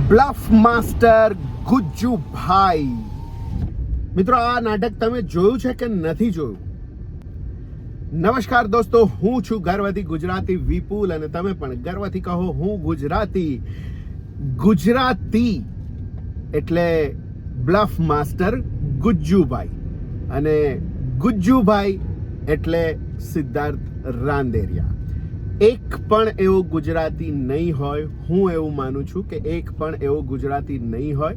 Bluff master Gujjubhai. મિત્રો, આ નાટક તમે જોયું છે કે નથી જોયું? નમસ્કાર દોસ્તો, હું છું ગર્વથી ગુજરાતી વિપુલ અને તમે પણ ગર્વથી કહો હું ગુજરાતી. ગુજરાતી એટલે બ્લફ માસ્ટર ગુજ્જુભાઈ અને ગુજ્જુભાઈ એટલે સિદ્ધાર્થ રાંદેરિયા. એક પણ એવો ગુજરાતી નહીં હોય, હું એવું માનું છું કે એક પણ એવો ગુજરાતી નહીં હોય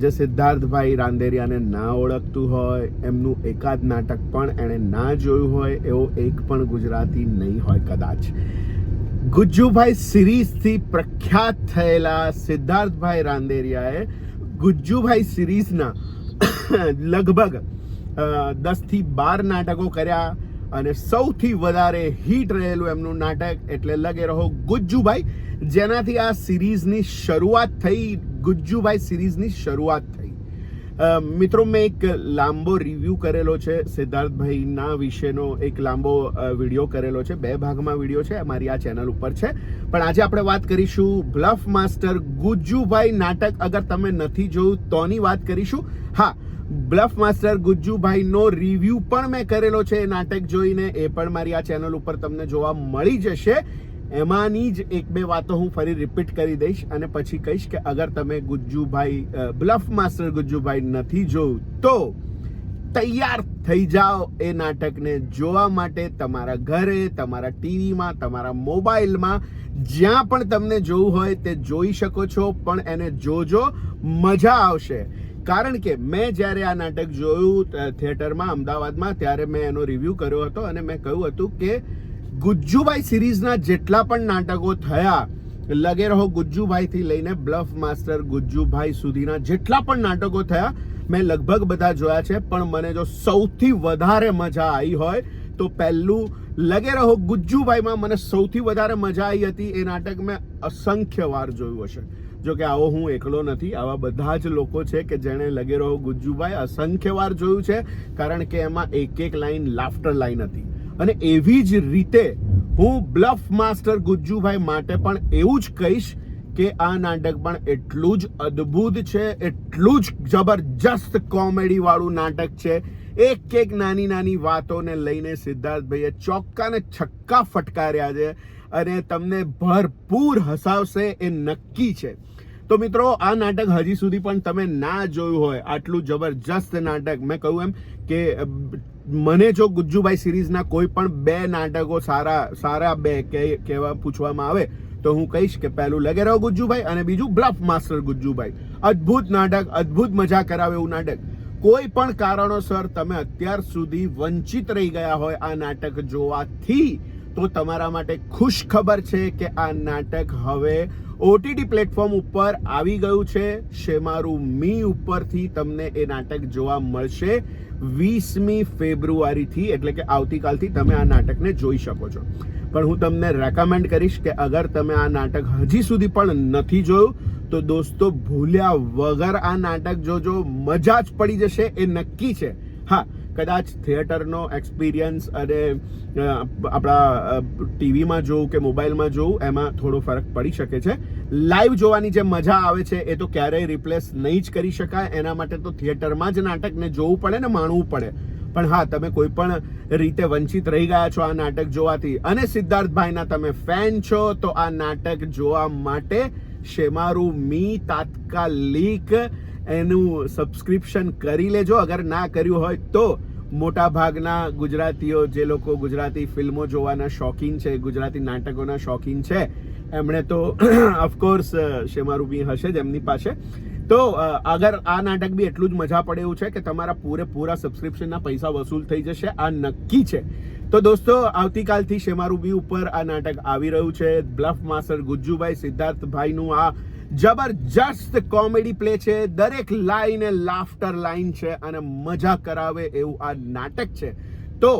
જે સિદ્ધાર્થભાઈ રાંદેરિયાને ના ઓળખતું હોય, એમનું એકાદ નાટક પણ એણે ના જોયું હોય એવો એક પણ ગુજરાતી નહીં હોય કદાચ. ગુજ્જુભાઈ સિરીઝથી પ્રખ્યાત થયેલા સિદ્ધાર્થભાઈ રાંદેરિયાએ ગુજ્જુભાઈ સિરીઝના લગભગ 10 થી 12 નાટકો કર્યા અને સૌથી વધારે હિટ રહેલું એમનું નાટક એટલે લગે રહો ગુજ્જુભાઈ, જેનાથી આ સિરીઝની શરૂઆત થઈ. ગુજ્જુભાઈ સિરીઝની શરૂઆત થઈ. મિત્રો, મેં એક લાંબો રિવ્યૂ કરેલો છે સિદ્ધાર્થભાઈના વિશેનો, એક લાંબો વિડીયો કરેલો છે, 2 ભાગમાં વિડીયો છે, મારી આ ચેનલ ઉપર છે. પણ આજે આપણે વાત કરીશું બ્લફ માસ્ટર ગુજ્જુભાઈ નાટક. અગર તમે નથી જોયું તોની વાત કરીશું. હા, બ્લફ માસ્ટર ગુજ્જુભાઈનો રિવ્યૂ પણ મેં કરેલો છે એ નાટક જોઈને, એ પણ મારી આ ચેનલ ઉપર તમને જોવા મળી જશે. એમાંની જ 1-2 વાતો હું ફરી રિપીટ કરી દઈશ અને પછી કહીશ કે અગર તમે ગુજ્જુભાઈ બ્લફ માસ્ટર ગુજ્જુભાઈ નથી જોયું તો તૈયાર થઈ જાઓ એ નાટકને જોવા માટે. તમારા ઘરે, તમારા ટીવીમાં, તમારા મોબાઈલમાં, જ્યાં પણ તમને જોવું હોય તે જોઈ શકો છો. પણ એને જોજો, મજા આવશે. કારણ કે મેં જ્યારે આ નાટક જોયું થિયેટરમાં અમદાવાદમાં, ત્યારે મેં એનો રિવ્યૂ કર્યો હતો અને મેં કહ્યું હતું કે ગુજ્જુભાઈ સિરીઝના જેટલા પણ નાટકો થયા, લગે રહો ગુજ્જુભાઈથી લઈને બ્લફ માસ્ટર ગુજ્જુભાઈ સુધીના જેટલા પણ નાટકો થયા મેં લગભગ બધા જોયા છે. પણ મને જો સૌથી વધારે મજા આવી હોય તો પહેલું લગે રહો ગુજ્જુભાઈમાં મને સૌથી વધારે મજા આવી હતી. એ નાટક મેં અસંખ્ય વાર જોયું હશે. જો કે આવો હું એકલો નથી, આવા બધા જ લોકો છે કે જેણે લગે રહો ગુજ્જુભાઈ અસંખ્ય વાર જોયું છે. કારણ કે એમાં એક લાઈન લાફ્ટર લાઈન હતી. અને એવી જ રીતે હું બ્લફ માસ્ટર ગુજ્જુભાઈ માટે પણ એવું જ કહીશ કે આ નાટક પણ એટલું જ અદ્ભુત છે, એટલું જ જબરજસ્ત કોમેડી વાળું નાટક છે. એક નાની નાની વાતોને લઈને સિદ્ધાર્થભાઈએ ચોક્કા ને છક્કા ફટકાર્યા છે અને તમને ભરપૂર હસાવશે એ નક્કી છે. તો મિત્રો, આ નાટક હજી સુધી પણ તમે ના જોયું હોય, આટલું જબરજસ્ત નાટક, મેં કહ્યું એમ કે મને જો ગુજ્જુભાઈ સિરીઝના કોઈ પણ 2 નાટકો સારા 2 કહેવા પૂછવામાં આવે તો હું કહીશ કે પહેલું લગે રહો ગુજ્જુભાઈ અને બીજું બ્લફ માસ્ટર ગુજ્જુભાઈ. અદ્ભુત નાટક, અદ્ભુત મજા કરાવે એવું નાટક. કોઈ પણ કારણોસર તમે અત્યાર સુધી વંચિત રહી ગયા હોય આ નાટક જોવાથી તો તમારા માટે ખુશ ખબર છે કે આ નાટક હવે OTT પ્લેટફોર્મ ઉપર આવી ગયું છે. શેમારું મી ઉપરથી તમને એ નાટક જોવા મળશે. 20મી ફેબ્રુઆરીથી એટલે કે આવતીકાલથી તમે આ નાટકને જોઈ શકો છો. પણ હું તમને રેકમેન્ડ કરીશ કે અગર તમે આ નાટક હજી સુધી પણ નથી જોયું તો દોસ્તો ભૂલ્યા વગર આ નાટક જોજો, મજા જ પડી જશે એ નક્કી છે. હા, કદાચ થિયેટરનો એક્સપિરિયન્સ અને આપણા ટીવીમાં જોવું કે મોબાઈલમાં જોવું એમાં થોડો ફરક પડી શકે છે. લાઈવ જોવાની જે મજા આવે છે એ તો ક્યારેય રિપ્લેસ નહીં જ કરી શકાય. એના માટે તો થિયેટરમાં જ નાટકને જોવું પડે ને માણવું પડે. પણ હા, તમે કોઈ પણ રીતે વંચિત રહી ગયા છો આ નાટક જોવાથી અને સિદ્ધાર્થભાઈના તમે ફેન છો તો આ નાટક જોવા માટે શેમારું મી તાત્કાલિક એનું સબસ્ક્રિપ્શન કરી લેજો. અગર ના કર્યું હોય તો મોટા ભાગના ગુજરાતીઓ, જે લોકો ગુજરાતી ફિલ્મો જોવાના શોખીન છે, ગુજરાતી નાટકોના શોખીન છે, એમણે તો ઓફકોર્સ શેમારું મી હશે જ એમની પાસે. તો અગર આ નાટક બી એટલું જ મજા પડે એવું છે કે તમારા પૂરેપૂરા સબસ્ક્રિપ્શનના પૈસા વસૂલ થઈ જશે, આ નક્કી છે. તો દોસ્તો, આવતીકાલથી શેમારું મી ઉપર આ નાટક આવી રહ્યું છે. બ્લફ માસ્ટર ગુજ્જુભાઈ સિદ્ધાર્થભાઈનું આ જબરજસ્ત કોમેડી પ્લે છે. દરેક લાઈન એ લાફ્ટર લાઈન છે અને મજા કરાવે એવું આ નાટક છે. તો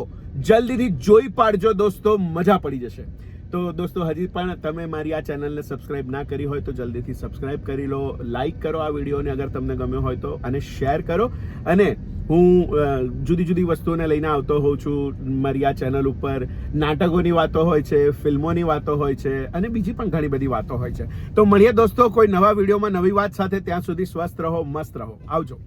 જલ્દીથી જોઈ પાડજો દોસ્તો, મજા પડી જશે. તો દોસ્તો હજી પણ તમે મારી આ ચેનલને સબસ્ક્રાઇબ ના કરી હોય તો જલ્દીથી સબસ્ક્રાઇબ કરી લો, લાઈક કરો આ વિડીયોને અગર તમને ગમ્યો હોય તો, અને શેર કરો. અને હું જુદી જુદી વસ્તુઓને લઈને આવતો હોઉં છું મારી આ ચેનલ ઉપર. નાટકોની વાતો હોય છે, ફિલ્મોની વાતો હોય છે, અને બીજી પણ ઘણી બધી વાતો હોય છે. તો મળીએ દોસ્તો કોઈ નવા વિડીયોમાં નવી વાત સાથે. ત્યાં સુધી સ્વસ્થ રહો, મસ્ત રહો. આવજો.